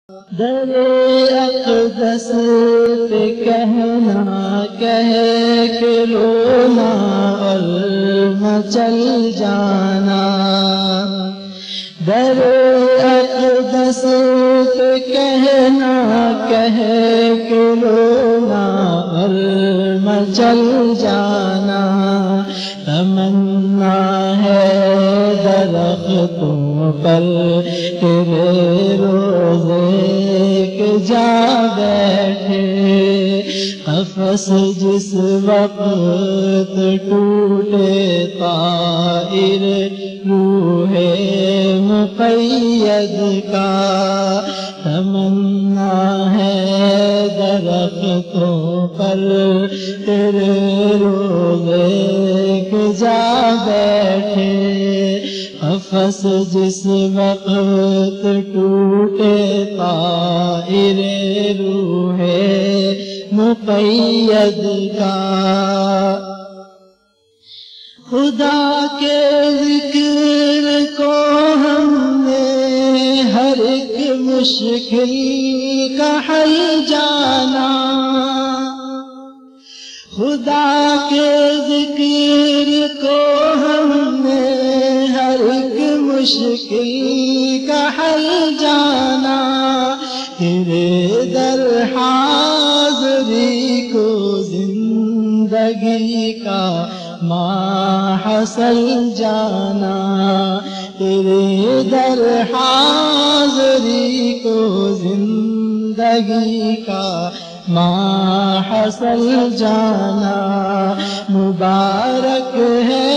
در اقدس پہ کہنا کہے کہ رونا اور مچل جانا، در اقدس پہ کہنا کہے کہ رونا اور مچل جانا، تمنا ہے درختوں پر تیرے روزے کے جا بیٹھے، قفس جس وقت ٹوٹے طائر روح مقید کا، تمنا ہے درختوں پر تیرے روزے کے جا بیٹھے، قفس جس وقت ٹوٹے طائر روح مقید کا، خدا کے ذکر کو ہم نے ہر ایک مشکل کا حل جانا، خدا کے ذکر کو ہم نے ہر ایک مشکل کا حل جانا، تیرے در حاضری کو زندگی کا ماحصل جانا، تیرے در حاضری کو زندگی کا ماحصل جانا، مبارک ہے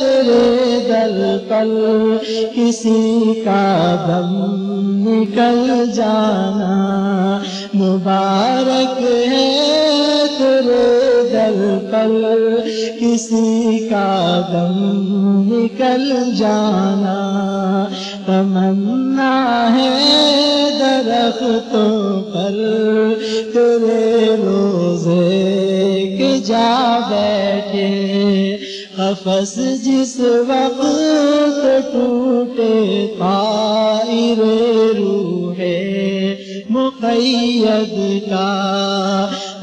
تیرے در پر کسی کا دم نکل جانا، مبارک ہے تیرے در پر کسی کا دم نکل جانا، تمنا ہے درختوں پر تیرے روزے کے جا بیٹھے، قفس جس وقت ٹوٹے طائر روح مقید کا،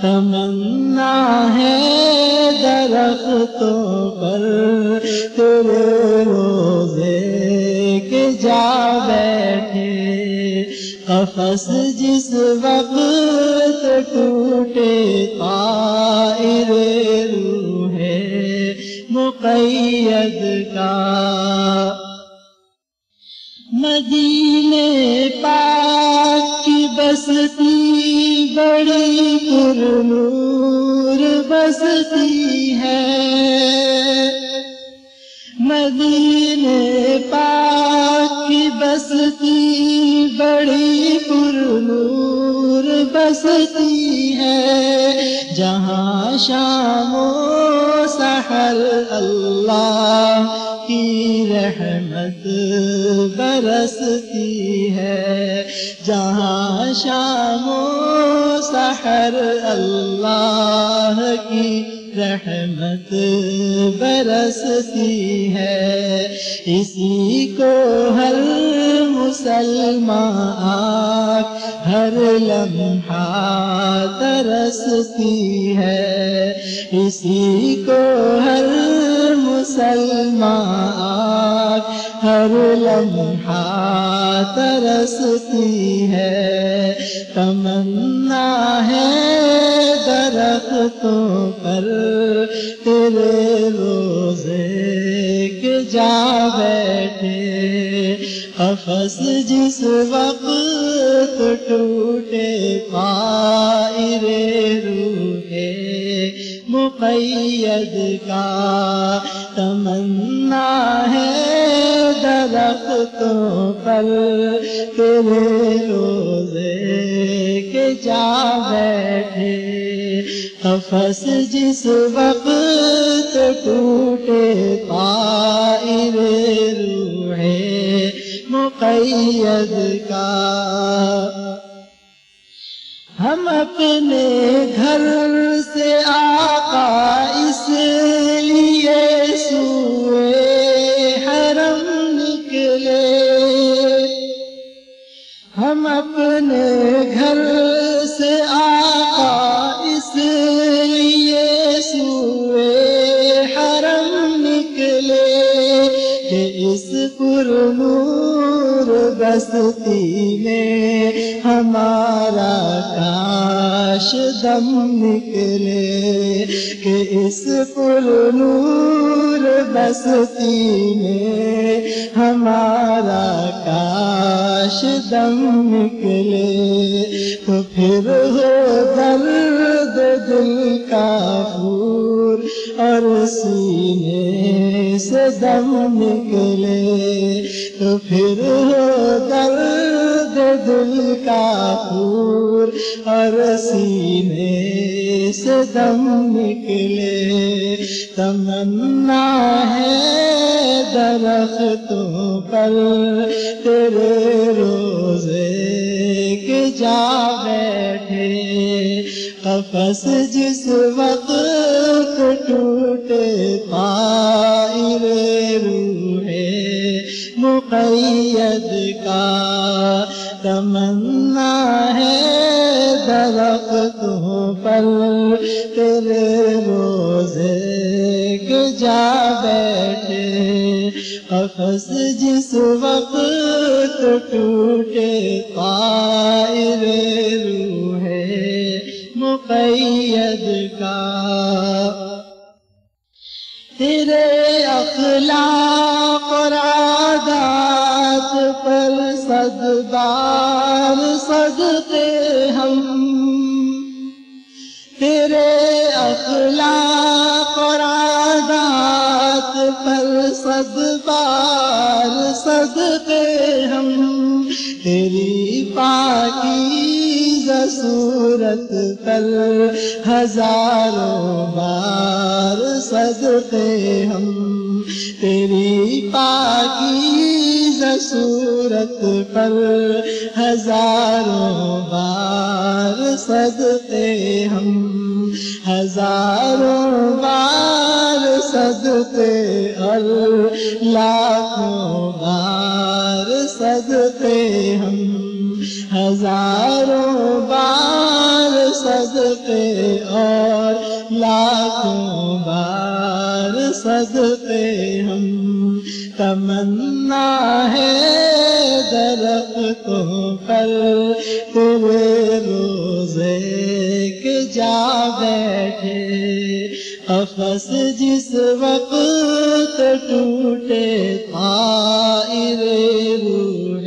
تمنا ہے درختوں پر تیرے روزے کے جا بیٹھے، قفس جس وقت ٹوٹے طائر روح مقید کا، مدینے پاک کی بستی بڑی پرنور بستی ہے، مدینے پاک کی بستی بڑی پرنور بستی ہے، جہاں شام و سحر اللہ کی رحمت برستی ہے، جہاں شام و سحر اللہ کی رحمت برستی ہے، اسی کو ہر مسلمان آنکھ ہر لمحہ ترستی ہے، اسی کو ہر مسلمان آنکھ ہر لمحہ ترستی ہے، تمنا ہے درختوں پر تیرے روزے کے جا بیٹھے، قفس جس وقت ٹوٹے طائر روح مقید کا، تمنا ہے درختوں پر تیرے روزے کے جا بیٹھے، قفس جس وقت ٹوٹے طائر روح مقید کا، ہم اپنے گھر سے آقا اس لیے سوئے حرم نکلے، ہم اپنے گھر سے آقا اس لیے سوئے حرم نکلے کہ اس پرنور بستی میں ہمارا کاش دم نکلے کہ اس پرنور بستی میں ہمارا کاش دم نکلے تو پھر ہو درد دل کا پھور اور سینے سے دم نکلے تو پھر ہو درد دل کا پھور اور سینے سے دم نکلے تمنا ہے درختوں پر تیرے روزے کے جا بیٹھے قفس جس وقت ٹوٹے طائر روح مقید کا تمنا ہے درختوں پر تیرے روزے کے جا بیٹھے قفس جس وقت ٹوٹے طائر روح مقید کا تیرے اخلاق اور عادات پر صد بار صدقے ہم تیرے اخلاق اور عادات پر صد بار صدقے ہم تیری پاکیزہ صورت پر ہزاروں بار صدقے ہم تیری پاکیزہ صورت پر ہزاروں بار صدقے ہم ہزاروں بار صدقے اور لاکھوں بار صدقے ہم ہزاروں بار صدقے اور لاکھوں بار صدقے ہم تمنا ہے درختوں پر تیرے روزے کے جا بیٹھے قفس جس وقت ٹوٹے طائر روح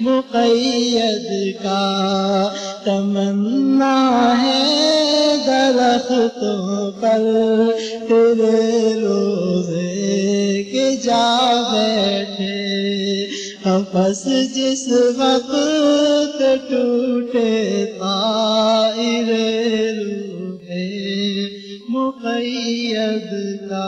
مقید کا تمنا ہے درختوں پر تیرے روزے کے جا بیٹھے قفس جس وقت ٹوٹے طائر روح مقید کا